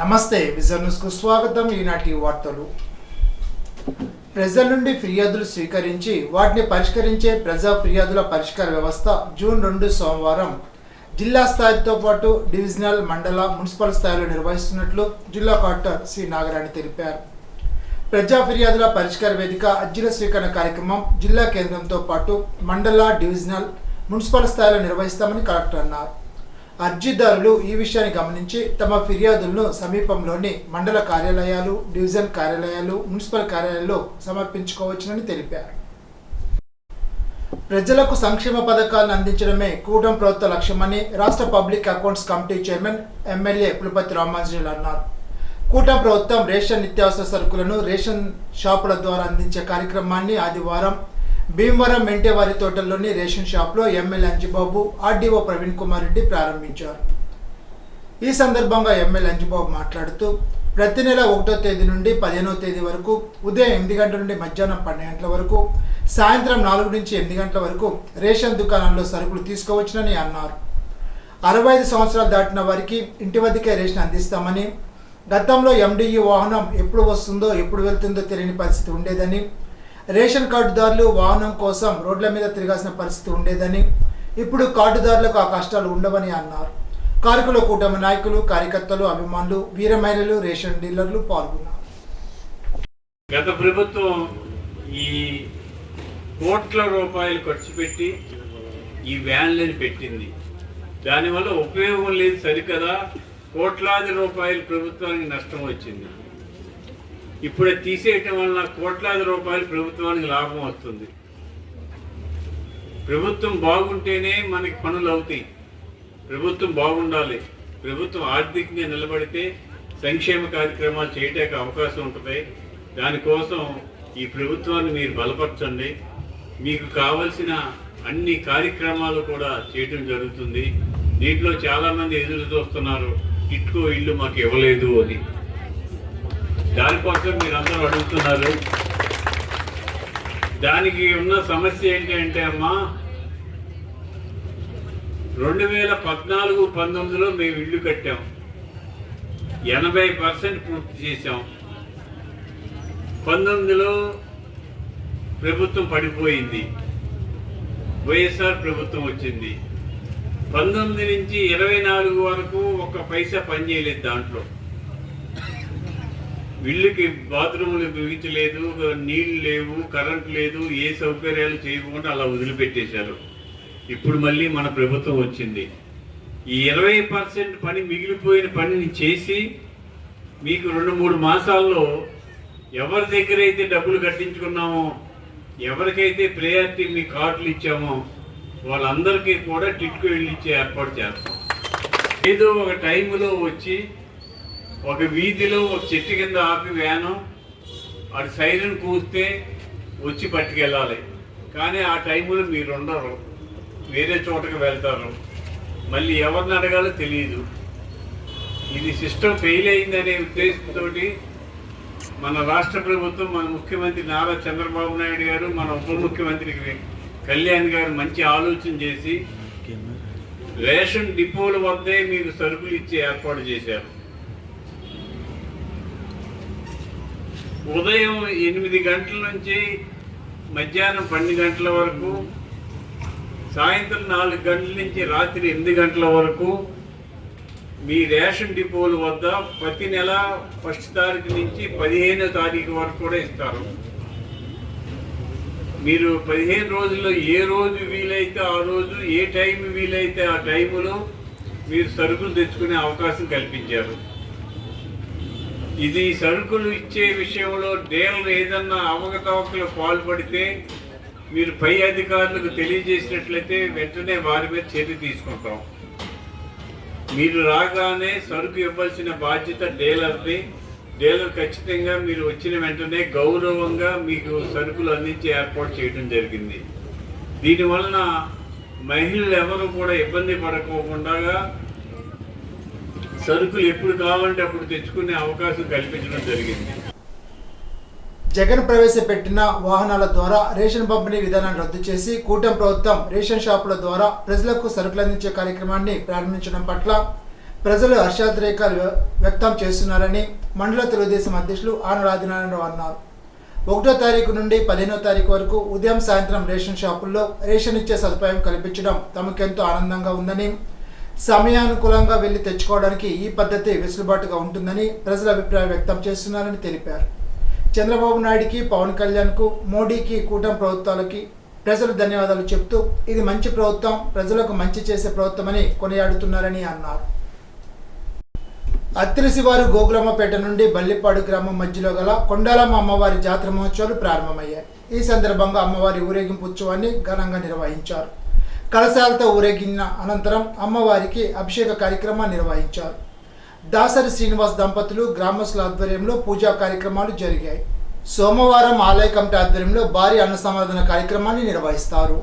నమస్తే vision news కు స్వాగతం. ఈనాటి వార్తలు. ప్రజల నుండి ఫిర్యాదులు స్వీకరించి వాటిని పరిష్కరించే ప్రజా ఫిర్యాదుల పరిష్కార వ్యవస్థ జూన్ 2 సోమవారం జిల్లా స్థాయితో పాటు డివిజనల్, మండల, మున్సిపల్ స్థాయిలో నిర్వహిస్తున్నట్లు జిల్లా కలెక్టర్ సి నాగరాణి తెలిపారు. ప్రజా ఫిర్యాదుల పరిష్కార వేదిక అర్జీల స్వీకరణ కార్యక్రమం జిల్లా కేంద్రంతో పాటు మండల, డివిజనల్, మున్సిపల్ స్థాయిలో నిర్వహిస్తామని కలెక్టర్ అన్నారు. అర్జీదారులు ఈ విషయాన్ని గమనించి తమ ఫిర్యాదులను సమీపంలోని మండల కార్యాలయాలు, డివిజన్ కార్యాలయాలు, మున్సిపల్ కార్యాలయాల్లో సమర్పించుకోవచ్చునని తెలిపారు. ప్రజలకు సంక్షేమ పథకాలను అందించడమే కూటమి ప్రభుత్వ లక్ష్యమని రాష్ట్ర public accounts committee chairman MLA Pulipati Ramanjaneyulu అన్నారు. కూటమి ప్రభుత్వం రేషన్ నిత్యావసర సరుకులను రేషన్ షాపుల ద్వారా అందించే కార్యక్రమాన్ని ఆదివారం భీమవరం మెంటేవారి తోటల్లోని రేషన్ షాప్లో ఎమ్మెల్యే అంజిబాబు, ఆర్డీఓ ప్రవీణ్ కుమార్ రెడ్డి ప్రారంభించారు. ఈ సందర్భంగా ఎమ్మెల్యే అంజిబాబు మాట్లాడుతూ ప్రతి నెల 1వ తేదీ నుండి 15వ తేదీ వరకు ఉదయం 8 గంటల నుండి మధ్యాహ్నం 12 గంటల వరకు, సాయంత్రం 4 నుంచి 8 గంటల వరకు రేషన్ దుకాణాల్లో సరుకులు తీసుకోవచ్చునని అన్నారు. 65 సంవత్సరాలు దాటిన వారికి ఇంటి వద్దకే రేషన్ అందిస్తామని, గతంలో ఎండిఈ వాహనం ఎప్పుడు వస్తుందో ఎప్పుడు వెళ్తుందో తెలియని పరిస్థితి ఉండేదని, రేషన్ కార్డుదారులు వాహనం కోసం రోడ్ల మీద తిరగాల్సిన పరిస్థితి ఉండేదని, ఇప్పుడు కార్డుదారులకు ఆ కష్టాలు ఉండవని అన్నారు. కార్యక్రమంలో కూటమి నాయకులు, కార్యకర్తలు, అభిమానులు, వీర మహిళలు, రేషన్ డీలర్లు పాల్గొన్నారు. గత ప్రభుత్వం ఈ కోట్ల రూపాయలు ఖర్చు పెట్టి ఈ వ్యాన్లను పెట్టింది. దానివల్ల ఉపయోగం లేదు సరికదా, కోట్లాది రూపాయలు ప్రభుత్వానికి నష్టం వచ్చింది. ఇప్పుడే తీసేయటం వలన కోట్లాది రూపాయలు ప్రభుత్వానికి లాభం వస్తుంది. ప్రభుత్వం బాగుంటేనే మనకి పనులు అవుతాయి. ప్రభుత్వం బాగుండాలి. ప్రభుత్వం ఆర్థికంగా నిలబడితే సంక్షేమ కార్యక్రమాలు చేయడానికి అవకాశం ఉంటుంది. దానికోసం ఈ ప్రభుత్వాన్ని మీరు బలపరచండి. మీకు కావలసిన అన్ని కార్యక్రమాలు కూడా చేయటం జరుగుతుంది. దీంట్లో చాలామంది ఎదురు చూస్తున్నారు, ఇటుకో ఇల్లు మాకు ఇవ్వలేదు అని. దానికోసం మీరందరూ అడుగుతున్నారు. దానికి ఉన్న సమస్య ఏంటంటే అమ్మా, 2014-19లో మేము ఇల్లు కట్టాం, 80% పూర్తి చేశాం. 19లో ప్రభుత్వం పడిపోయింది, వైఎస్ఆర్ ప్రభుత్వం వచ్చింది. 19 నుంచి 24 వరకు ఒక్క పైసా పనిచేయలేదు. దాంట్లో ఇళ్ళకి బాత్రూములు బిగించలేదు, నీళ్లు లేవు, కరెంట్ లేదు, ఏ సౌకర్యాలు చేయకుండా అలా వదిలిపెట్టేశారు. ఇప్పుడు మళ్ళీ మన ప్రభుత్వం వచ్చింది. ఈ 20% పని, మిగిలిపోయిన పనిని చేసి మీకు 2-3 మాసాల్లో ఎవరి దగ్గర అయితే డబ్బులు కట్టించుకున్నామో, ఎవరికైతే ప్రయారిటీ మీ కార్డులు ఇచ్చామో వాళ్ళందరికీ కూడా టిట్కో ఇల్లు ఇచ్చే ఏర్పాటు చేస్తాం. ఏదో ఒక టైంలో వచ్చి ఒక వీధిలో ఒక చెట్టు కింద ఆపి వ్యాను అది సైరన్ కూస్తే వచ్చి పట్టుకెళ్ళాలి. కానీ ఆ టైంలో మీరు ఉండరు, వేరే చోటకి వెళ్తారు. మళ్ళీ ఎవరిని అడగాలో తెలియదు. ఇది సిస్టమ్ ఫెయిల్ అయిందనే ఉద్దేశంతో మన రాష్ట్ర ప్రభుత్వం, మన ముఖ్యమంత్రి నారా చంద్రబాబు నాయుడు గారు, మన ఉప ముఖ్యమంత్రి కళ్యాణ్ గారు మంచి ఆలోచన చేసి రేషన్ డిపోల వద్దే మీకు సరుకులు ఇచ్చే ఏర్పాటు చేశారు. ఉదయం 8 గంటల నుంచి మధ్యాహ్నం 12 గంటల వరకు, సాయంత్రం 4 గంటల నుంచి రాత్రి 8 గంటల వరకు మీ రేషన్ డిపోల వద్ద ప్రతి నెల 1వ తారీఖు నుంచి 15వ తారీఖు వరకు కూడా ఇస్తారు. మీరు 15 రోజుల్లో ఏ రోజు వీలైతే ఆ రోజు, ఏ టైం వీలైతే ఆ టైంలో మీరు సరుకులు తెచ్చుకునే అవకాశం కల్పించారు. ఇది సరుకులు ఇచ్చే విషయంలో డీలర్ ఏదన్నా అవకతవకలు పాల్పడితే మీరు పై అధికారులకు తెలియజేసినట్లయితే వెంటనే వారి మీద చర్య తీసుకుంటాం. మీరు రాగానే సరుకు ఇవ్వాల్సిన బాధ్యత డీలర్ది. డీలర్ ఖచ్చితంగా మీరు వచ్చిన వెంటనే గౌరవంగా మీకు సరుకులు అందించే ఏర్పాటు చేయడం జరిగింది. దీనివలన మహిళలు ఎవరు కూడా ఇబ్బంది పడకోకుండా సరుకులు ఎప్పుడు కావాలంటే అప్పుడు తెచ్చుకునే అవకాశం కల్పించడం జరిగింది. జగన్ ప్రవేశపెట్టిన వాహనాల ద్వారా రేషన్ పంపిణీ విధానాన్ని రద్దు చేసి కూటమి ప్రభుత్వం రేషన్ షాపుల ద్వారా ప్రజలకు సరుకులు అందించే కార్యక్రమాన్ని ప్రారంభించడం పట్ల ప్రజలు హర్షాతిరేకాలు వ్యక్తం చేస్తున్నారని మండల తెలుగుదేశం అధ్యక్షులు ఆనల ఆదినారాయణరావు అన్నారు. 1వ తారీఖు నుండి 15వ తారీఖు వరకు ఉదయం సాయంత్రం రేషన్ షాపుల్లో రేషన్ ఇచ్చే సదుపాయం కల్పించడం తమకెంతో ఆనందంగా ఉందని, సమయానుకూలంగా వెళ్లి తెచ్చుకోవడానికి ఈ పద్ధతి వెసులుబాటుగా ఉంటుందని ప్రజల అభిప్రాయం వ్యక్తం చేస్తున్నారని తెలిపారు. చంద్రబాబు నాయుడికి, పవన్ కళ్యాణ్కు, మోడీకి, కూటమి ప్రభుత్వాలకి ప్రజలు ధన్యవాదాలు చెప్తూ ఇది మంచి ప్రభుత్వం, ప్రజలకు మంచి చేసే ప్రభుత్వమని కొనియాడుతున్నారని అన్నారు. అత్తిరిశివారు గోకులమ్మపేట నుండి బల్లిపాడు గ్రామం మధ్యలో గల కొండాలమ్మ అమ్మవారి జాతర మహోత్సవాలు ప్రారంభమయ్యాయి. ఈ సందర్భంగా అమ్మవారి ఊరేగింపు ఉత్సవాన్ని ఘనంగా నిర్వహించారు. కలశాలతో ఊరేగిన అనంతరం అమ్మవారికి అభిషేక కార్యక్రమాన్ని నిర్వహించారు. దాసరి శ్రీనివాస్ దంపతులు గ్రామస్తుల ఆధ్వర్యంలో పూజా కార్యక్రమాలు జరిగాయి. సోమవారం ఆలయ కమిటీ ఆధ్వర్యంలో భారీ అన్న సమారాధన కార్యక్రమాన్ని నిర్వహిస్తారు.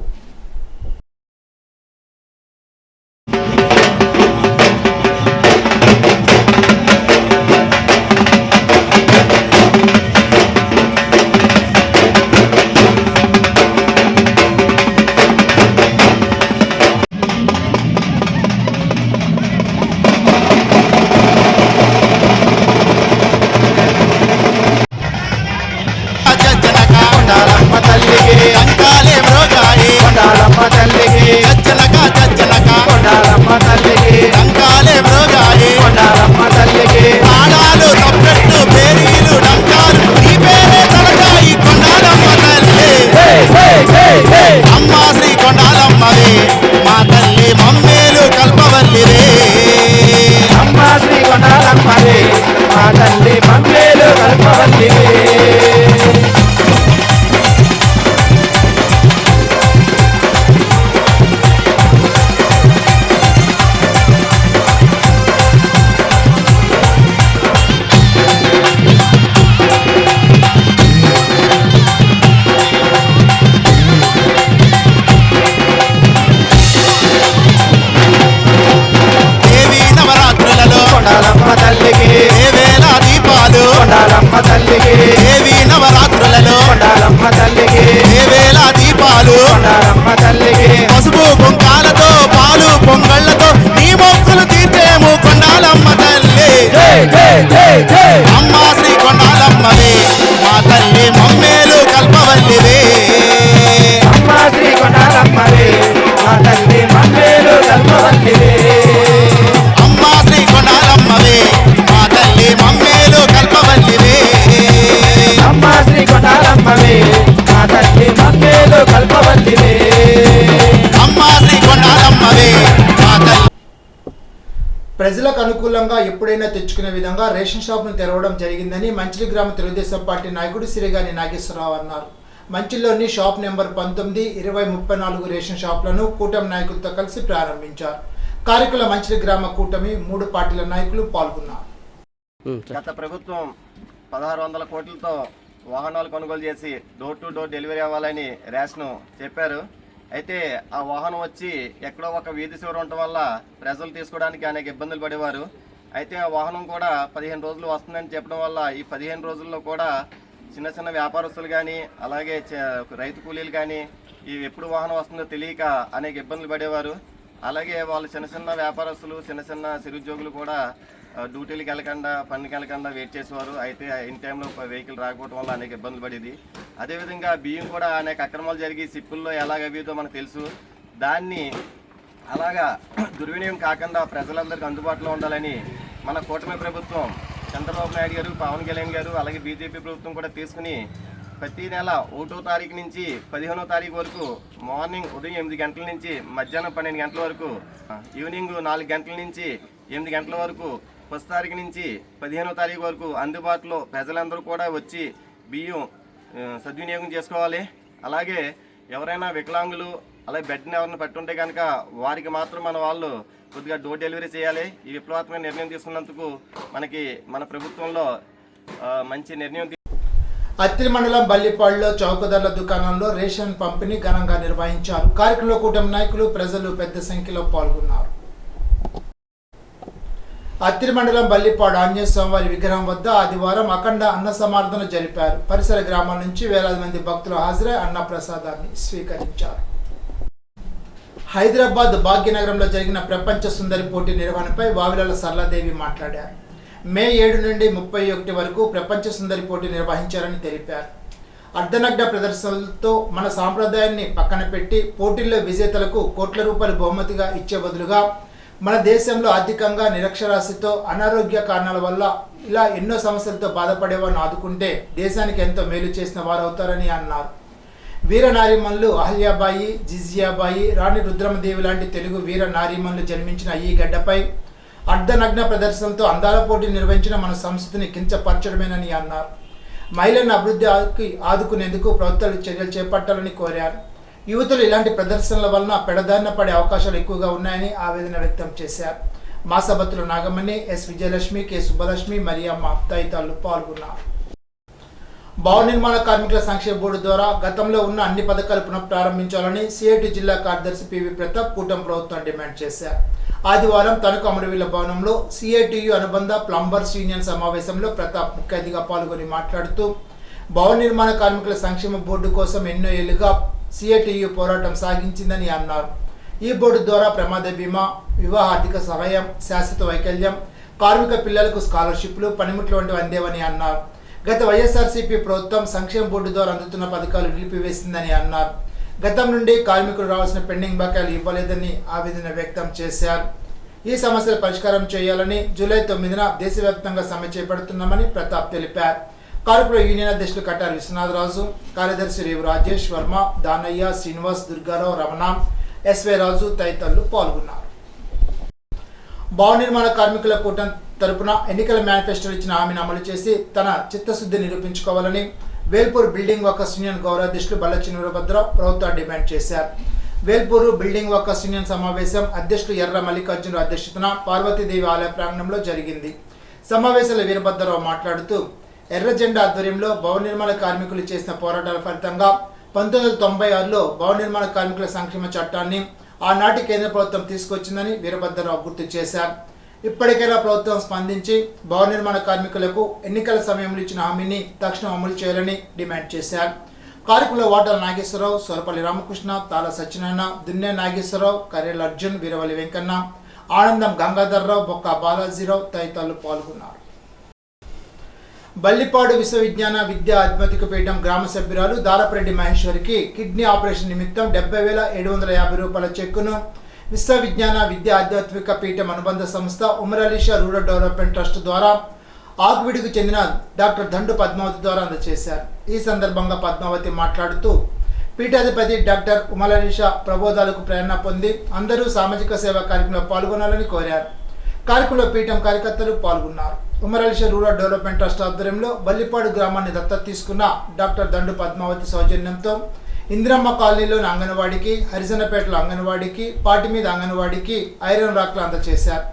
పసుపు కుంకాలతో పాలు పొంగళ్లతో నీ మొక్కులు తీర్చేము కొండాలమ్మ తల్లి. అమ్మ శ్రీ కొండాలమ్మవే మా తల్లి మమ్మేలు కల్పవల్లివే. అమ్మ శ్రీ కొండాలమ్మవే మా తల్లి మమ్మేలు కల్పవల్లివే. అమ్మ శ్రీ కొండాలమ్మవే మా తల్లి మమ్మేలు కల్పవల్లివే. అమ్మ శ్రీ కొండాలమ్మవే మా తల్లి మమ్మేలు కల్పవల్లివే. ప్రజలకు అనుకూలంగా ఎప్పుడైనా తెచ్చుకునే విధంగా రేషన్ షాప్ను తెరవడం జరిగిందని మంచిలి గ్రామ తెలుగుదేశం పార్టీ నాయకుడు సిరిగాని నాగేశ్వరరావు అన్నారు. మంచిలిలోని షాప్ నెంబర్ 19, 20, 34 రేషన్ షాపులను కూటమి నాయకులతో కలిసి ప్రారంభించారు. కార్యక్రమంలో మంచిలి గ్రామ కూటమి 3 పార్టీల నాయకులు పాల్గొన్నారు. గత ప్రభుత్వం 1600 కోట్లతో వాహనాలు కొనుగోలు చేసి డోర్ టు డోర్ డెలివరీ అవ్వాలని రేషన్ చెప్పారు. అయితే ఆ వాహనం వచ్చి ఎక్కడో ఒక వీధి చివర ఉండటం వల్ల ప్రజలు తీసుకోవడానికి అనేక ఇబ్బందులు పడేవారు. అయితే ఆ వాహనం కూడా 15 రోజులు వస్తుందని చెప్పడం వల్ల ఈ 15 రోజుల్లో కూడా చిన్న చిన్న వ్యాపారస్తులు కానీ అలాగే రైతు కూలీలు కానీ ఈ ఎప్పుడు వాహనం వస్తుందో తెలియక అనేక ఇబ్బందులు పడేవారు. అలాగే వాళ్ళు చిన్న చిన్న వ్యాపారస్తులు చిన్న చిన్న చిరుద్యోగులు కూడా డ్యూటీలకు వెళ్ళకుండా పనికి వెళ్ళకుండా వెయిట్ చేసేవారు. అయితే ఇన్ టైంలో వెహికల్ రాకపోవడం వల్ల అనేక ఇబ్బందులు పడేది. అదేవిధంగా బియ్యం కూడా అనేక అక్రమాలు జరిగి సిప్పుల్లో ఎలాగ అవిదో మనకు తెలుసు. దాన్ని అలాగా దుర్వినియోగం కాకుండా ప్రజలందరికీ అందుబాటులో ఉండాలని మన కూటమి ప్రభుత్వం చంద్రబాబు నాయుడు గారు, పవన్ కళ్యాణ్ గారు అలాగే బీజేపీ ప్రభుత్వం కూడా తీసుకుని ప్రతి నెల 1వ తారీఖు నుంచి 15వ తారీఖు వరకు మార్నింగ్ ఉదయం 8 గంటల నుంచి మధ్యాహ్నం 12 గంటల వరకు, ఈవినింగ్ 4 గంటల నుంచి 8 గంటల వరకు 1వ తారీఖు నుంచి 15వ తారీఖు వరకు అందుబాటులో ప్రజలందరూ కూడా వచ్చి బియ్యం సద్వినియోగం చేసుకోవాలి. అలాగే ఎవరైనా వికలాంగులు అలాగే బెడ్ని ఎవరైనా పట్టుంటే కనుక వారికి మాత్రం మన వాళ్ళు కొద్దిగా డోర్ డెలివరీ చేయాలి. ఈ విప్లవాత్మక నిర్ణయం తీసుకున్నందుకు మనకి మన ప్రభుత్వంలో మంచి నిర్ణయం. అత్తిలి మండలం బల్లిపాడులో చౌకధరల దుకాణంలో రేషన్ పంపిణీ ఘనంగా నిర్వహించారు. కార్యక్రమంలో కూటమి నాయకులు, ప్రజలు పెద్ద సంఖ్యలో పాల్గొన్నారు. అత్తిలి మండలం బల్లిపాడు ఆంజనేయ స్వామివారి విగ్రహం వద్ద ఆదివారం అఖండ అన్న సమారాధన జరిపారు. పరిసర గ్రామాల నుంచి వేలాది మంది భక్తులు హాజరై అన్న ప్రసాదాన్ని స్వీకరించారు. హైదరాబాద్ భాగ్యనగరంలో జరిగిన ప్రపంచ సుందరి పోటీ నిర్వహణపై వావిలాల సరళాదేవి మాట్లాడారు. మే 7 నుండి 31 వరకు ప్రపంచ సుందరి పోటీ నిర్వహించారని తెలిపారు. అర్ధనగ్న ప్రదర్శనలతో మన సాంప్రదాయాన్ని పక్కన పెట్టి పోటీల్లో విజేతలకు కోట్ల రూపాయలు బహుమతిగా ఇచ్చే బదులుగా మన దేశంలో ఆర్థికంగా నిరక్షరాస్యతతో అనారోగ్య కారణాల వల్ల ఇలా ఎన్నో సమస్యలతో బాధపడేవారిని ఆదుకుంటే దేశానికి ఎంతో మేలు చేసిన వారు అవుతారని అన్నారు. వీర నారీమణులు అహల్యాబాయి, జిజియాబాయి, రాణి రుద్రమదేవి లాంటి తెలుగు వీర నారీమణులు జన్మించిన ఈ గడ్డపై అర్ధనగ్న ప్రదర్శనలతో అందాల పోటీ నిర్వహించిన మన సంస్కృతిని కించపరచడమేనని అన్నారు. మహిళలను అభివృద్ధి ఆదుకునేందుకు ప్రభుత్వాలు చర్యలు చేపట్టాలని కోరారు. యువతులు ఇలాంటి ప్రదర్శనల వలన పెడదారిన పడే అవకాశాలు ఎక్కువగా ఉన్నాయని ఆవేదన వ్యక్తం చేశారు. మాసబత్తుల నాగమణి, ఎస్ విజయలక్ష్మి, కె సుబ్బలక్ష్మి, మరియమ్మ తదితరులు పాల్గొన్నారు. భవన నిర్మాణ కార్మికుల సంక్షేమ బోర్డు ద్వారా గతంలో ఉన్న అన్ని పథకాలు పునఃప్రారంభించాలని సిఐటి జిల్లా కార్యదర్శి పివి ప్రతాప్ కూటమి ప్రభుత్వం డిమాండ్ చేశారు. ఆదివారం తణుకు అమరవీల భవనంలో సిఐటియు అనుబంధ ప్లంబర్స్ యూనియన్ సమావేశంలో ప్రతాప్ ముఖ్య అతిథిగా పాల్గొని మాట్లాడుతూ భవన నిర్మాణ కార్మికుల సంక్షేమ బోర్డు కోసం ఎన్నో ఏళ్లుగా సిఐటియు పోరాటం సాగించిందని అన్నారు. ఈ బోర్డు ద్వారా ప్రమాద బీమా, వివాహ ఆర్థిక సహాయం, శాశ్వత వైకల్యం, కార్మిక పిల్లలకు స్కాలర్షిప్లు, పనిముట్లు వంటివి అందేవని అన్నారు. గత వైఎస్ఆర్సీపీ ప్రభుత్వం సంక్షేమ బోర్డు ద్వారా అందుతున్న పథకాలు నిలిపివేసిందని అన్నారు. గతం నుండి కార్మికులు రావాల్సిన పెండింగ్ బకాయిలు ఇవ్వలేదని ఆవేదన వ్యక్తం చేశారు. ఈ సమస్యలు పరిష్కారం చేయాలని జూలై 9న దేశవ్యాప్తంగా సమ్మె చేపడుతున్నామని ప్రతాప్ తెలిపారు. కార్మికుల యూనియన్ అధ్యక్షులు కటారి విశ్వనాథరాజు, కార్యదర్శి రేవు రాజేష్ వర్మ, దానయ్య, శ్రీనివాస్, దుర్గారావు, రమణ, ఎస్వై రాజు తదితరులు పాల్గొన్నారు. భవన నిర్మాణ కార్మికుల కూటమి తరపున ఎన్నికల మేనిఫెస్టోలో ఇచ్చిన హామీని అమలు చేసి తన చిత్తశుద్ధి నిరూపించుకోవాలని వేల్పూర్ బిల్డింగ్ వర్కర్స్ యూనియన్ గౌరవాధ్యక్షులు బల్లచిన వీరభద్రరావు ప్రభుత్వం డిమాండ్ చేశారు. వేల్పూరు బిల్డింగ్ వర్కర్స్ యూనియన్ సమావేశం అధ్యక్షులు ఎర్ర మల్లికార్జున అధ్యక్షతన పార్వతీదేవి ఆలయ ప్రాంగణంలో జరిగింది. సమావేశంలో వీరభద్రరావు మాట్లాడుతూ ఎర్ర జెండా ఆధ్వర్యంలో భవన నిర్మాణ కార్మికులు చేసిన పోరాటాల ఫలితంగా 1996లో భవన నిర్మాణ కార్మికుల సంక్షేమ చట్టాన్ని ఆనాటి కేంద్ర ప్రభుత్వం తీసుకొచ్చిందని వీరభద్రరావు గుర్తు చేశారు. ఇప్పటికైనా ప్రభుత్వం స్పందించి భవన నిర్మాణ కార్మికులకు ఎన్నికల సమయంలో ఇచ్చిన హామీని తక్షణం అమలు చేయాలని డిమాండ్ చేశారు. కార్మికుల వాటాల నాగేశ్వరరావు, సొరపల్లి రామకృష్ణ, తాళ సత్యనారాయణ, దున్నే నాగేశ్వరరావు, కర్రెల అర్జున్, వీరవల్లి వెంకన్న, ఆనందం గంగాధర్రావు, బొక్క బాలాజీరావు తదితరులు పాల్గొన్నారు. బల్లిపాడు విశ్వవిజ్ఞాన విద్యా ఆధ్యాత్మిక పీఠం గ్రామ సభ్యురాలు దారపరెడ్డి మహేశ్వరికి కిడ్నీ ఆపరేషన్ నిమిత్తం 70,750 రూపాయల చెక్కును విశ్వవిజ్ఞాన విద్యా ఆధ్యాత్మిక పీఠం అనుబంధ సంస్థ ఉమరలీషా రూరల్ డెవలప్మెంట్ ట్రస్ట్ ద్వారా ఆకువిడికి చెందిన డాక్టర్ దండు పద్మావతి ద్వారా అందజేశారు. ఈ సందర్భంగా పద్మావతి మాట్లాడుతూ పీఠాధిపతి డాక్టర్ ఉమరలీషా ప్రబోధాలకు ప్రేరణ పొంది అందరూ సామాజిక సేవా కార్యక్రమంలో పాల్గొనాలని కోరారు. కార్యక్రమంలో పీఠం కార్యకర్తలు పాల్గొన్నారు. ఉమరలీషా రూరల్ డెవలప్మెంట్ ట్రస్ట్ ఆధ్వర్యంలో బల్లిపాడు గ్రామాన్ని దత్తత తీసుకున్న డాక్టర్ దండు పద్మావతి సౌజన్యంతో ఇందిరమ్మ కాలనీలోని అంగన్వాడికి, హరిజనపేటలో అంగన్వాడికి, పాటిమీద అంగన్వాడికి ఐరన్ రాక్లు అందజేశారు.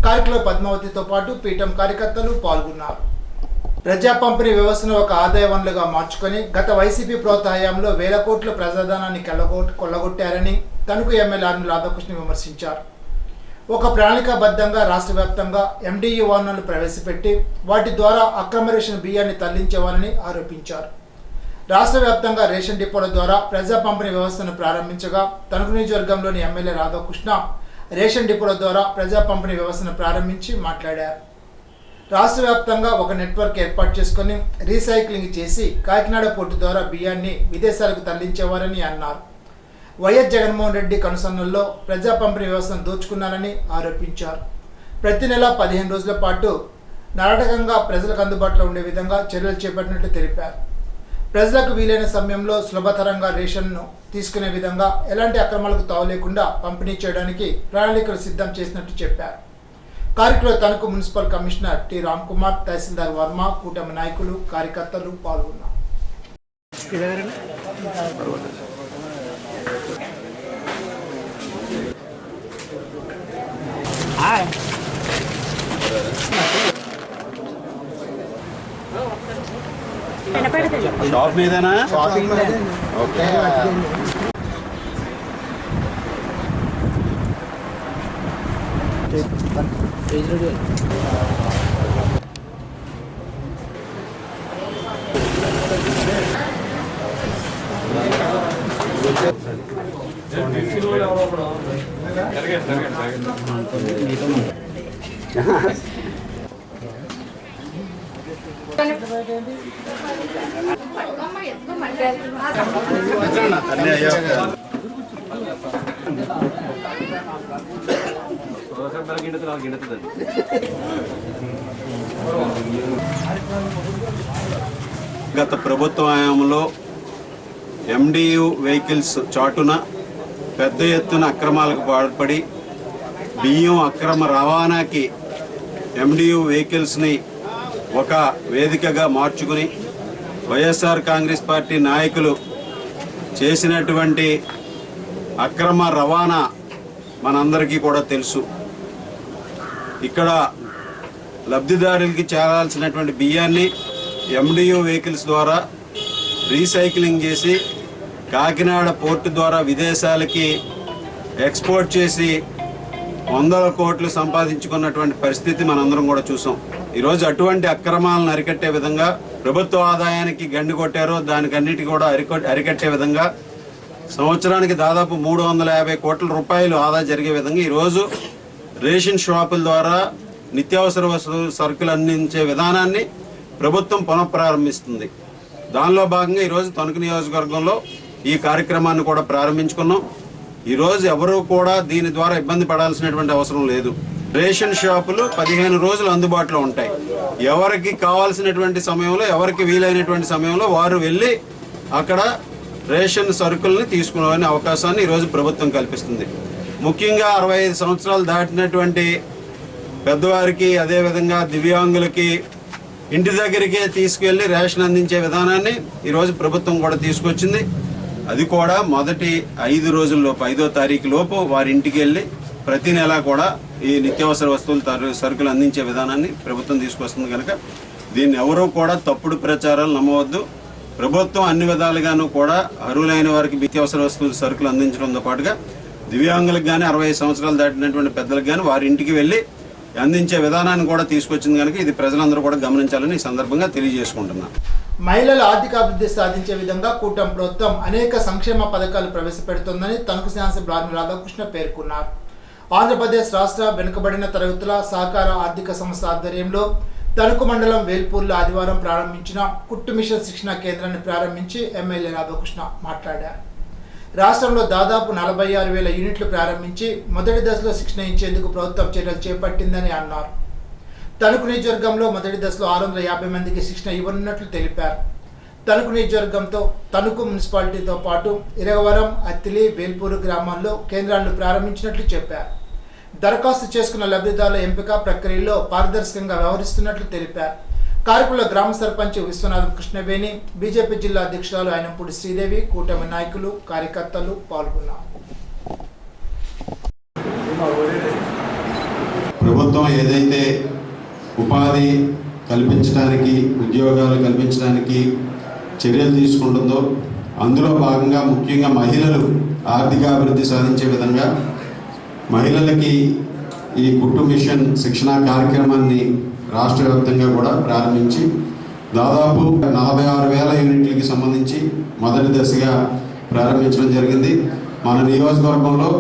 కార్యక్రమంలో పద్మావతితో పాటు పీఠం కార్యకర్తలు పాల్గొన్నారు. ప్రజా పంపిణీ వ్యవస్థను ఒక ఆదాయ వనరులుగా మార్చుకొని గత వైసీపీ ప్రభుత్వ హయాంలో వేల కోట్ల ప్రజాధనాన్ని కొల్లగొట్టారని తణుకు ఎమ్మెల్యే ఆర్మీ రాధాకృష్ణ విమర్శించారు. ఒక ప్రణాళికాబద్ధంగా రాష్ట్ర వ్యాప్తంగా ఎండియు వాహనాలు ప్రవేశపెట్టి వాటి ద్వారా అక్రమ రేషన్ బియ్యాన్ని తరలించేవారని ఆరోపించారు. రాష్ట్ర వ్యాప్తంగా రేషన్ డిపోల ద్వారా ప్రజా పంపిణీ వ్యవస్థను ప్రారంభించగా తణుకు నియోజకవర్గంలోని ఎమ్మెల్యే రాధాకృష్ణ రేషన్ డిపోల ద్వారా ప్రజా పంపిణీ వ్యవస్థను ప్రారంభించి మాట్లాడారు. రాష్ట్ర వ్యాప్తంగా ఒక నెట్వర్క్ ఏర్పాటు చేసుకుని రీసైక్లింగ్ చేసి కాకినాడ పోర్టు ద్వారా బియ్యాన్ని విదేశాలకు తరలించేవారని అన్నారు. వైఎస్ జగన్మోహన్ రెడ్డి కనుసన్నల్లో ప్రజా పంపిణీ వ్యవస్థను దోచుకున్నారని ఆరోపించారు. ప్రతి నెల 15 రోజుల పాటు నాటకంగా ప్రజలకు అందుబాటులో ఉండే విధంగా చర్యలు చేపట్టినట్లు తెలిపారు. ప్రజలకు వీలైన సమయంలో సులభతరంగా రేషన్ను తీసుకునే విధంగా ఎలాంటి అక్రమాలకు తావు లేకుండా పంపిణీ చేయడానికి ప్రణాళికలు సిద్ధం చేసినట్టు చెప్పారు. కార్యక్రమంలో Tanuku municipal commissioner T Ram Kumar, tahsildar Varma, కూటమి నాయకులు, కార్యకర్తలు పాల్గొన్నారు. షాప్ మీదేనా? ఓకే. గత ప్రభుత్వ హయాంలో MDU వెహికల్స్ చాటున పెద్ద ఎత్తున అక్రమాలకు పాల్పడి బియ్యం అక్రమ రవాణాకి MDU వెహికల్స్ని ఒక వేదికగా మార్చుకుని వైఎస్ఆర్ కాంగ్రెస్ పార్టీ నాయకులు చేసినటువంటి అక్రమ రవాణా మనందరికీ కూడా తెలుసు. ఇక్కడ లబ్ధిదారులకి చేరాల్సినటువంటి బియ్యాన్ని MDU వెహికల్స్ ద్వారా రీసైక్లింగ్ చేసి కాకినాడ పోర్టు ద్వారా విదేశాలకి ఎక్స్పోర్ట్ చేసి వందల కోట్లు సంపాదించుకున్నటువంటి పరిస్థితి మనందరం కూడా చూసాం. ఈరోజు అటువంటి అక్రమాలను అరికట్టే విధంగా ప్రభుత్వ ఆదాయానికి గండి కొట్టారో దానికన్నిటి కూడా అరికట్టే విధంగా సంవత్సరానికి దాదాపు 350 కోట్ల రూపాయలు ఆదా జరిగే విధంగా ఈరోజు రేషన్ షాపుల ద్వారా నిత్యావసర వస్తువులు సరుకులు అందించే విధానాన్ని ప్రభుత్వం పునఃప్రారంభిస్తుంది. దానిలో భాగంగా ఈరోజు తణుకు నియోజకవర్గంలో ఈ కార్యక్రమాన్ని కూడా ప్రారంభించుకున్నాం. ఈరోజు ఎవరు కూడా దీని ద్వారా ఇబ్బంది పడాల్సినటువంటి అవసరం లేదు. రేషన్ షాపులు 15 రోజులు అందుబాటులో ఉంటాయి. ఎవరికి కావాల్సినటువంటి సమయంలో, ఎవరికి వీలైనటువంటి సమయంలో వారు వెళ్ళి అక్కడ రేషన్ సరుకుల్ని తీసుకునే అవకాశాన్ని ఈరోజు ప్రభుత్వం కల్పిస్తుంది. ముఖ్యంగా 65 సంవత్సరాలు దాటినటువంటి పెద్దవారికి, అదేవిధంగా దివ్యాంగులకి ఇంటి దగ్గరికే తీసుకెళ్లి రేషన్ అందించే విధానాన్ని ఈరోజు ప్రభుత్వం కూడా తీసుకొచ్చింది. అది కూడా మొదటి 5 రోజుల్లోపు, 5వ తారీఖు లోపు వారి ఇంటికి వెళ్ళి ప్రతి నెల కూడా ఈ నిత్యావసర వస్తువులు సరుకులు అందించే విధానాన్ని ప్రభుత్వం తీసుకొస్తుంది. కనుక దీన్ని ఎవరూ కూడా తప్పుడు ప్రచారాలు నమ్మవద్దు. ప్రభుత్వం అన్ని విధాలుగాను కూడా అర్హులైన వారికి నిత్యావసర వస్తువులు సరుకులు అందించడంతో పాటుగా దివ్యాంగులకు కానీ 60 సంవత్సరాలు దాటినటువంటి పెద్దలకు కానీ వారి ఇంటికి వెళ్ళి అందించే విధానాన్ని కూడా తీసుకొచ్చింది. కనుక ఇది ప్రజలందరూ కూడా గమనించాలని ఈ సందర్భంగా తెలియజేసుకుంటున్నాను. మహిళల ఆర్థికాభివృద్ధి సాధించే విధంగా కూటమి ప్రభుత్వం అనేక సంక్షేమ పథకాలు ప్రవేశపెడుతోందని తణుకు శాసన బ్రాహ్మణ రాధాకృష్ణ పేర్కొన్నారు. ఆంధ్రప్రదేశ్ రాష్ట్ర వెనుకబడిన తరగతుల సహకార ఆర్థిక సంస్థ ఆధ్వర్యంలో తణుకు మండలం వేల్పూర్లో ఆదివారం ప్రారంభించిన కుట్టు మిషన్ శిక్షణ కేంద్రాన్ని ప్రారంభించి ఎమ్మెల్యే రాధాకృష్ణ మాట్లాడారు. రాష్ట్రంలో దాదాపు 46,000 యూనిట్లు ప్రారంభించి మొదటి దశలో శిక్షణ ఇచ్చేందుకు ప్రభుత్వం చర్యలు చేపట్టిందని అన్నారు. తణుకు నియోజకవర్గంలో మొదటి దశలో 650 మందికి శిక్షణ ఇవ్వనున్నట్లు తెలిపారు. తణుకు నియోజకవర్గంతో తణుకు మున్సిపాలిటీతో పాటు ఇరగవరం, అత్తిలి, వేల్పూరు గ్రామాల్లో కేంద్రాలను ప్రారంభించినట్లు చెప్పారు. దరఖాస్తు చేసుకున్న లబ్ధిదారుల ఎంపిక ప్రక్రియలో పారదర్శకంగా వ్యవహరిస్తున్నట్లు తెలిపారు. కార్యక్రమంలో గ్రామ సర్పంచ్ విశ్వనాథం కృష్ణవేణి, బీజేపీ జిల్లా అధ్యక్షురాలు అయినంపూడి శ్రీదేవి, కూటమి నాయకులు, కార్యకర్తలు పాల్గొన్నారు. ప్రభుత్వం ఏదైతే ఉపాధి కల్పించడానికి, ఉద్యోగాలు కల్పించడానికి చర్యలు తీసుకుంటుందో అందులో భాగంగా ముఖ్యంగా మహిళలు ఆర్థికాభివృద్ధి సాధించే విధంగా మహిళలకి ఈ కుట్టు మిషన్ శిక్షణా కార్యక్రమాన్ని రాష్ట్ర వ్యాప్తంగా కూడా ప్రారంభించి దాదాపు 46,000 యూనిట్లకి సంబంధించి మొదటి దశగా ప్రారంభించడం జరిగింది. మన నియోజకవర్గంలో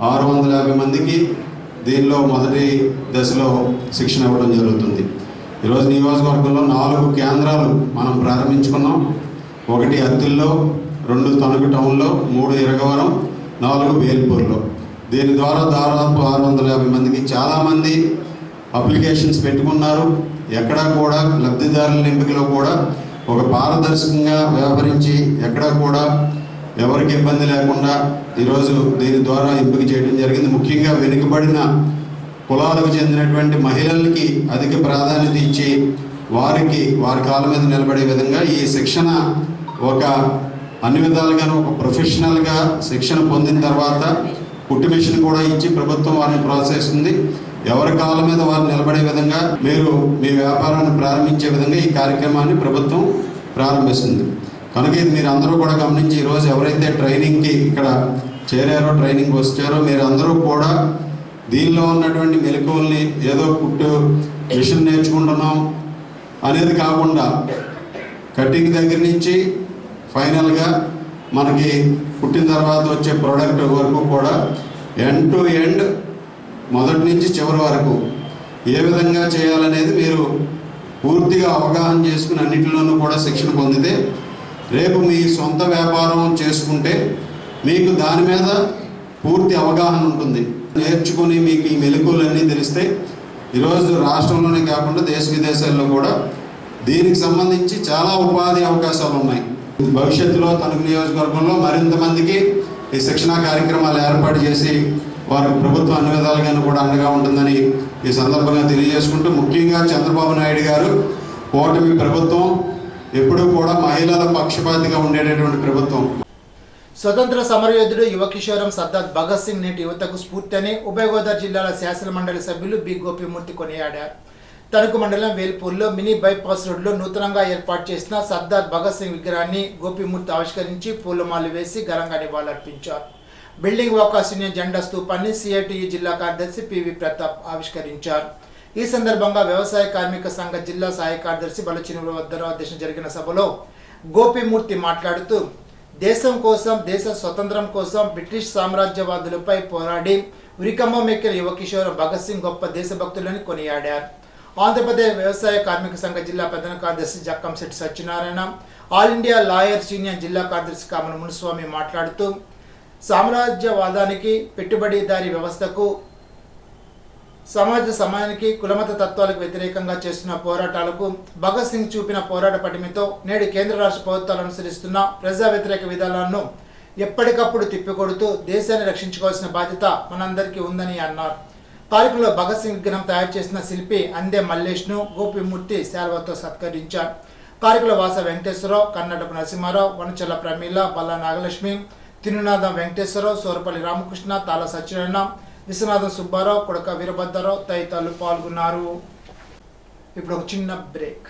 650 మందికి దీనిలో మొదటి దశలో శిక్షణ ఇవ్వడం జరుగుతుంది. ఈరోజు నియోజకవర్గంలో 4 కేంద్రాలు మనం ప్రారంభించుకున్నాం. 1 అత్తిల్లో, 2 తణుకు టౌన్లో, 3 ఇరగవరం, 4 వేల్పూర్లో. దీని ద్వారా దాదాపు 650 మందికి చాలామంది అప్లికేషన్స్ పెట్టుకున్నారు. ఎక్కడా కూడా లబ్ధిదారుల ఎంపికలో కూడా ఒక పారదర్శకంగా వ్యవహరించి ఎక్కడా కూడా ఎవరికి ఇబ్బంది లేకుండా ఈరోజు దీని ద్వారా ఎంపిక చేయడం జరిగింది. ముఖ్యంగా వెనుకబడిన కులాలకు చెందినటువంటి మహిళలకి అధిక ప్రాధాన్యత ఇచ్చి వారి కాళ్ళ మీద నిలబడే విధంగా ఈ శిక్షణ ఒక అన్ని విధాలుగాను ఒక ప్రొఫెషనల్గా శిక్షణ పొందిన తర్వాత కుట్టు మిషన్ కూడా ఇచ్చి ప్రభుత్వం వారిని ప్రోత్సహిస్తుంది. ఎవరి కాళ్ళ మీద వారు నిలబడే విధంగా మీరు మీ వ్యాపారాన్ని ప్రారంభించే విధంగా ఈ కార్యక్రమాన్ని ప్రభుత్వం ప్రారంభిస్తుంది. కనుక ఇది మీరు అందరూ కూడా గమనించి ఈరోజు ఎవరైతే ట్రైనింగ్కి ఇక్కడ చేరారో, ట్రైనింగ్ వచ్చారో మీరు అందరూ కూడా దీనిలో ఉన్నటువంటి మెలకువల్ని ఏదో కుట్టు మిషన్ నేర్చుకుంటున్నాం అనేది కాకుండా కటింగ్ దగ్గర నుంచి ఫైనల్గా మనకి పుట్టిన తర్వాత వచ్చే ప్రోడక్ట్ వరకు కూడా ఎండ్ టు ఎండ్ మొదటి నుంచి చివరి వరకు ఏ విధంగా చేయాలనేది మీరు పూర్తిగా అవగాహన చేసుకుని అన్నింటిలోనూ కూడా శిక్షణ పొందితే రేపు మీ సొంత వ్యాపారం చేసుకుంటే మీకు దాని మీద పూర్తి అవగాహన ఉంటుంది. నేర్చుకుని మీకు ఈ మెలకువలన్నీ తెలిస్తే ఈరోజు రాష్ట్రంలోనే కాకుండా దేశ విదేశాల్లో కూడా దీనికి సంబంధించి చాలా ఉపాధి అవకాశాలు ఉన్నాయి. భవిష్యత్తులో తణుకు నియోజకవర్గంలో మరింత మందికి ఈ శిక్షణా కార్యక్రమాలు ఏర్పాటు చేసి వారికి ప్రభుత్వం అన్ని విధాలుగాను కూడా అండగా ఉంటుందని ఈ సందర్భంగా తెలియజేసుకుంటూ, ముఖ్యంగా చంద్రబాబు నాయుడు గారు కూటమి ప్రభుత్వం ఎప్పుడూ కూడా మహిళల పక్షపాతిగా ఉండేటటువంటి ప్రభుత్వం. స్వతంత్ర సమరయోధుడు యువ కిషోరం సర్దార్ భగత్ సింగ్ నేటి యువతకు స్ఫూర్తి అని ఉభయ గోదావరి జిల్లాల శాసన మండలి సభ్యులు బి గోపిమూర్తి కొనియాడారు. తణుకు మండలం వేల్పూర్లో మినీ బైపాస్ రోడ్లో నూతనంగా ఏర్పాటు చేసిన సర్దార్ భగత్ సింగ్ విగ్రహాన్ని గోపిమూర్తి ఆవిష్కరించి పూలమాలు వేసి ఘనంగా నివాళులర్పించారు. బిల్డింగ్ వాకర్స్ యూనియన్ జెండా స్తూపాన్ని సిఐటియు జిల్లా కార్యదర్శి పివి ప్రతాప్ ఆవిష్కరించారు. ఈ సందర్భంగా వ్యవసాయ కార్మిక సంఘ జిల్లా సహాయ కార్యదర్శి బలచినుల వద్ద అధ్యక్షత జరిగిన సభలో గోపిమూర్తి మాట్లాడుతూ, దేశం కోసం, దేశ స్వతంత్రం కోసం బ్రిటిష్ సామ్రాజ్యవాదులపై పోరాడి ఉరికంబం ఎక్కిన యువ కిషోరం భగత్ సింగ్ గొప్ప దేశభక్తులని కొనియాడారు. ఆంధ్రప్రదేశ్ వ్యవసాయ కార్మిక సంఘ జిల్లా ప్రధాన కార్యదర్శి Jakkamsetti Satyanarayana, all India lawyers union జిల్లా కార్యదర్శి కామన మునుస్వామి మాట్లాడుతూ, సామ్రాజ్యవాదానికి, పెట్టుబడిదారీ వ్యవస్థకు, సమాజానికి, కులమత తత్వాలకు వ్యతిరేకంగా చేస్తున్న పోరాటాలకు భగత్ సింగ్ చూపిన పోరాట పటిమతో నేడు కేంద్ర రాష్ట్ర ప్రభుత్వాలు అనుసరిస్తున్న ప్రజా వ్యతిరేక విధానాలను ఎప్పటికప్పుడు తిప్పికొడుతూ దేశాన్ని రక్షించుకోవాల్సిన బాధ్యత మనందరికీ ఉందని అన్నారు. కార్యక్రమంలో భగత్ సింగ్ విగ్రహం తయారు చేసిన శిల్పి అందే మల్లేష్ను గోపిమూర్తి శాల్వాతో సత్కరించారు. కార్యక్రమంలో వాస వెంకటేశ్వరరావు, కన్నడపు నరసింహారావు, వనచల్ల ప్రమీల, బల్లా నాగలక్ష్మి, తిరునాథం వెంకటేశ్వరరావు, సోరపల్లి రామకృష్ణ, తాళ సత్యనారాయణ, విశ్వనాథం సుబ్బారావు, కొడక వీరభద్రరావు తదితరులు పాల్గొన్నారు. ఇప్పుడు ఒక చిన్న బ్రేక్.